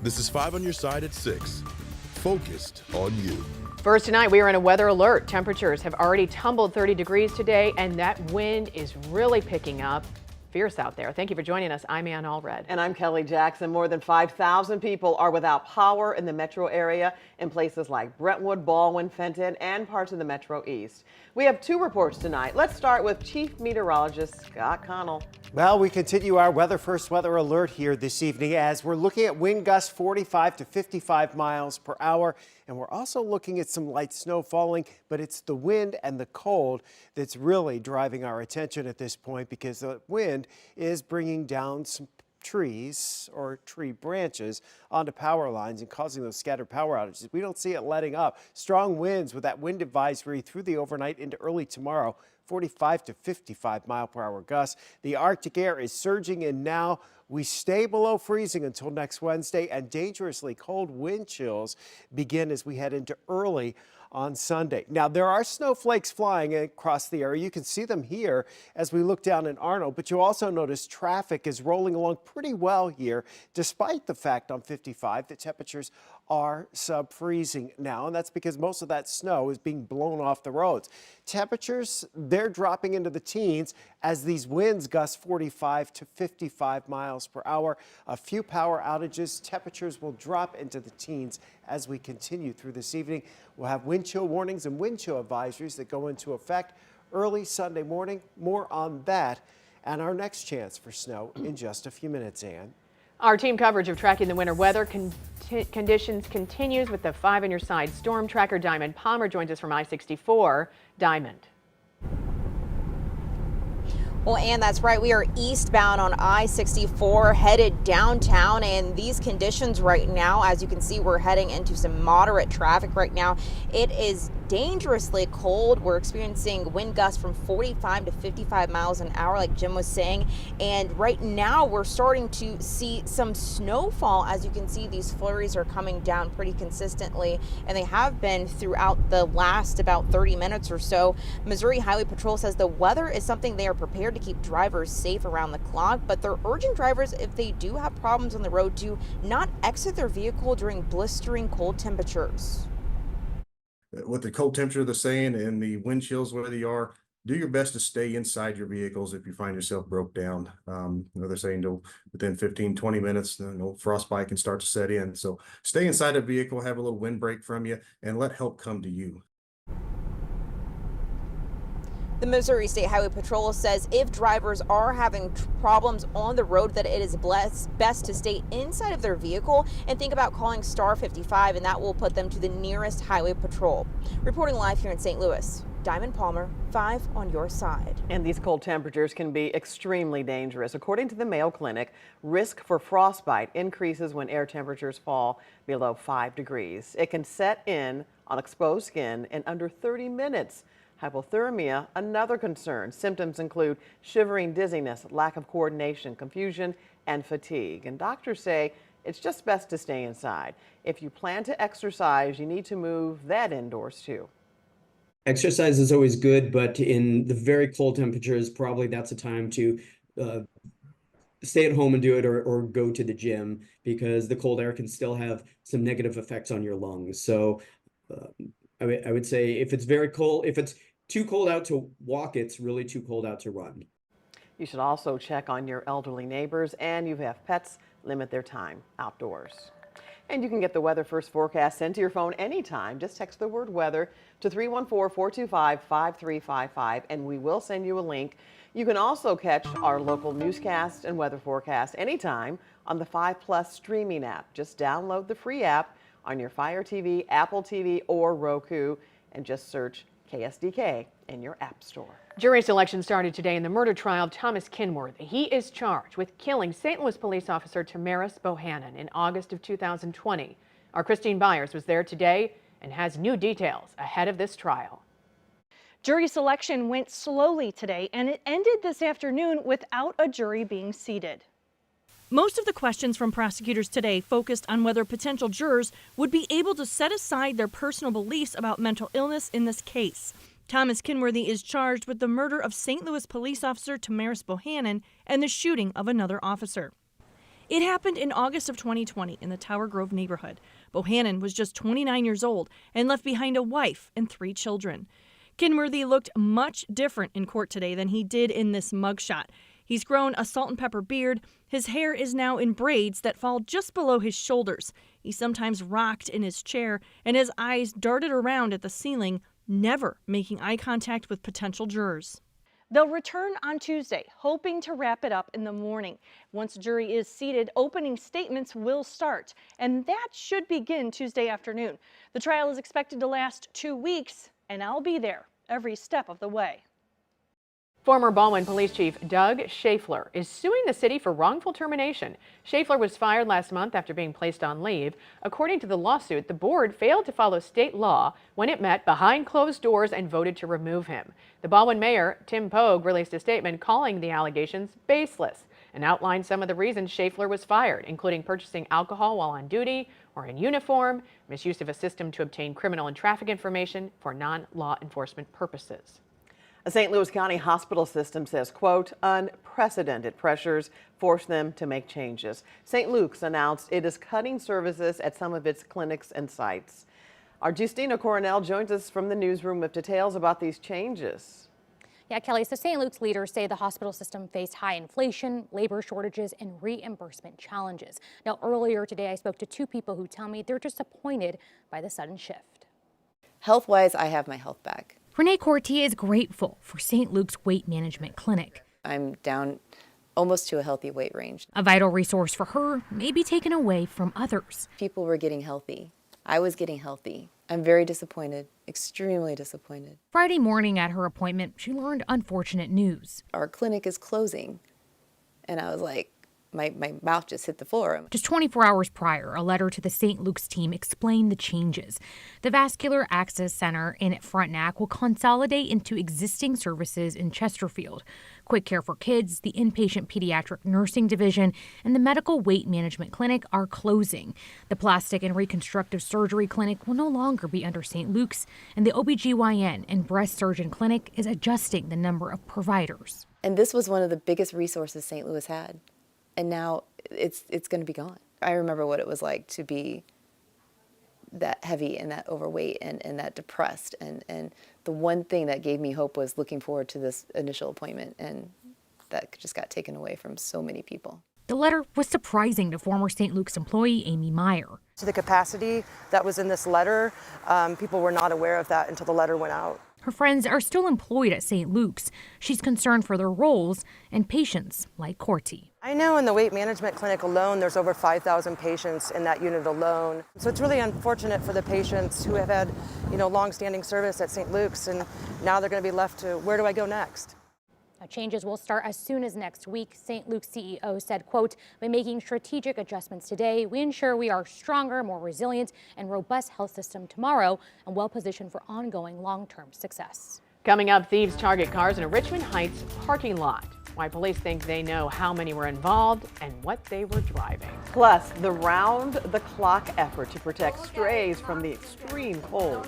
This is 5 on your side at 6. Focused on you. First tonight, we are in a weather alert. Temperatures have already tumbled 30 degrees today, and that wind is really picking up. Fierce out there. Thank you for joining us. I'm Ann Allred. And I'm Kelly Jackson. More than 5,000 people are without power in the metro area in places like Brentwood, Baldwin, Fenton, and parts of the Metro East. We have 2 reports tonight. Let's start with Chief Meteorologist Scott Connell. Well, we continue our weather first weather alert here this evening as we're looking at wind gusts 45 to 55 miles per hour. And we're also looking at some light snow falling, but it's the wind and the cold that's really driving our attention at this point because the wind is bringing down some trees or tree branches onto power lines and causing those scattered power outages. We don't see it letting up. Strong winds with that wind advisory through the overnight into early tomorrow. 45 to 55 mile per hour gusts. The Arctic air is surging in now. We stay below freezing until next Wednesday, and dangerously cold wind chills begin as we head into early on Sunday. Now, there are snowflakes flying across the area. You can see them here as we look down in Arnold, but you also notice traffic is rolling along pretty well here, despite the fact on 55 that temperatures are sub-freezing now, and that's because most of that snow is being blown off the roads. Temperatures, they're dropping into the teens as these winds gust 45 to 55 miles per hour. A few power outages. Temperatures will drop into the teens as we continue through this evening. We'll have wind chill warnings and wind chill advisories that go into effect early Sunday morning. More on that and our next chance for snow in just a few minutes, Ann. Our team coverage of tracking the winter weather conditions continues with the 5 on your side storm tracker. Diamond Palmer joins us from I-64. Diamond. Well, and that's right. We are eastbound on I-64 headed downtown, and these conditions right now, as you can see, we're heading into some moderate traffic right now. It is dangerously cold. We're experiencing wind gusts from 45 to 55 miles an hour, like Jim was saying. And right now we're starting to see some snowfall. As you can see, these flurries are coming down pretty consistently, and they have been throughout the last about 30 minutes or so. Missouri Highway Patrol says the weather is something they are prepared to keep drivers safe around the clock, but they're urging drivers, if they do have problems on the road, to not exit their vehicle during blistering cold temperatures. With the cold temperature they're saying and the wind chills where they are, do your best to stay inside your vehicles if you find yourself broke down. They're saying within 15-20 minutes, frostbite can start to set in. So stay inside the vehicle, have a little windbreak from you, and let help come to you. The Missouri State Highway Patrol says if drivers are having problems on the road, that it is best to stay inside of their vehicle and think about calling Star 55, and that will put them to the nearest highway patrol. Reporting live here in St. Louis, Diamond Palmer, 5 on your side. And these cold temperatures can be extremely dangerous. According to the Mayo Clinic, risk for frostbite increases when air temperatures fall below 5 degrees. It can set in on exposed skin in under 30 minutes. Hypothermia, another concern. Symptoms include shivering, dizziness, lack of coordination, confusion, and fatigue. And doctors say it's just best to stay inside. If you plan to exercise, you need to move that indoors too. Exercise is always good, but in the very cold temperatures, probably that's a time to stay at home and do it, or go to the gym, because the cold air can still have some negative effects on your lungs. So I would say if it's very cold, if it's too cold out to walk, it's really too cold out to run. You should also check on your elderly neighbors, and you have pets, limit their time outdoors. And you can get the Weather First forecast sent to your phone anytime. Just text the word weather to 314-425-5355, and we will send you a link. You can also catch our local newscast and weather forecast anytime on the 5+ streaming app. Just download the free app on your Fire TV, Apple TV, or Roku, and just search KSDK in your app store. Jury selection started today in the murder trial of Thomas Kenworthy. He is charged with killing St. Louis police officer Tamaris Bohannon in August of 2020. Our Christine Byers was there today and has new details ahead of this trial. Jury selection went slowly today, and it ended this afternoon without a jury being seated. Most of the questions from prosecutors today focused on whether potential jurors would be able to set aside their personal beliefs about mental illness in this case. Thomas Kenworthy is charged with the murder of St. Louis police officer Tamaris Bohannon and the shooting of another officer. It happened in August of 2020 in the Tower Grove neighborhood. Bohannon was just 29 years old and left behind a wife and 3 children. Kinworthy looked much different in court today than he did in this mugshot. He's grown a salt and pepper beard. His hair is now in braids that fall just below his shoulders. He sometimes rocked in his chair, and his eyes darted around at the ceiling, never making eye contact with potential jurors. They'll return on Tuesday, hoping to wrap it up in the morning. Once the jury is seated, opening statements will start, and that should begin Tuesday afternoon. The trial is expected to last 2 weeks, and I'll be there every step of the way. Former Baldwin Police Chief Doug Schaeffler is suing the city for wrongful termination. Schaeffler was fired last month after being placed on leave. According to the lawsuit, the board failed to follow state law when it met behind closed doors and voted to remove him. The Baldwin mayor, Tim Pogue, released a statement calling the allegations baseless and outlined some of the reasons Schaeffler was fired, including purchasing alcohol while on duty or in uniform, misuse of a system to obtain criminal and traffic information for non-law enforcement purposes. A St. Louis County hospital system says, quote, unprecedented pressures force them to make changes. St. Luke's announced it is cutting services at some of its clinics and sites. Our Justina Coronel joins us from the newsroom with details about these changes. Yeah, Kelly, so St. Luke's leaders say the hospital system faced high inflation, labor shortages, and reimbursement challenges. Now, earlier today, I spoke to 2 people who tell me they're disappointed by the sudden shift. Health-wise, I have my health back. Renee Corti is grateful for St. Luke's weight management clinic. I'm down almost to a healthy weight range. A vital resource for her may be taken away from others. People were getting healthy. I was getting healthy. I'm very disappointed, extremely disappointed. Friday morning at her appointment, she learned unfortunate news. Our clinic is closing. And I was like, my mouth just hit the floor. Just 24 hours prior, a letter to the St. Luke's team explained the changes. The Vascular Access Center in Frontenac will consolidate into existing services in Chesterfield. Quick Care for Kids, the Inpatient Pediatric Nursing Division, and the Medical Weight Management Clinic are closing. The Plastic and Reconstructive Surgery Clinic will no longer be under St. Luke's, and the OBGYN and Breast Surgeon Clinic is adjusting the number of providers. And this was one of the biggest resources St. Louis had. And now it's going to be gone. I remember what it was like to be that heavy and that overweight and that depressed. And the one thing that gave me hope was looking forward to this initial appointment, and that just got taken away from so many people. The letter was surprising to former St. Luke's employee Amy Meyer. To the capacity that was in this letter, people were not aware of that until the letter went out. Her friends are still employed at St. Luke's. She's concerned for their roles and patients like Corti. I know in the weight management clinic alone, there's over 5,000 patients in that unit alone. So it's really unfortunate for the patients who have had, long-standing service at St. Luke's, and now they're going to be left to, where do I go next? Now, changes will start as soon as next week. St. Luke's CEO said, quote, by making strategic adjustments today, we ensure we are stronger, more resilient, and robust health system tomorrow and well positioned for ongoing long-term success. Coming up, thieves target cars in a Richmond Heights parking lot. Why police think they know how many were involved and what they were driving. Plus, the round-the-clock effort to protect strays from the extreme cold.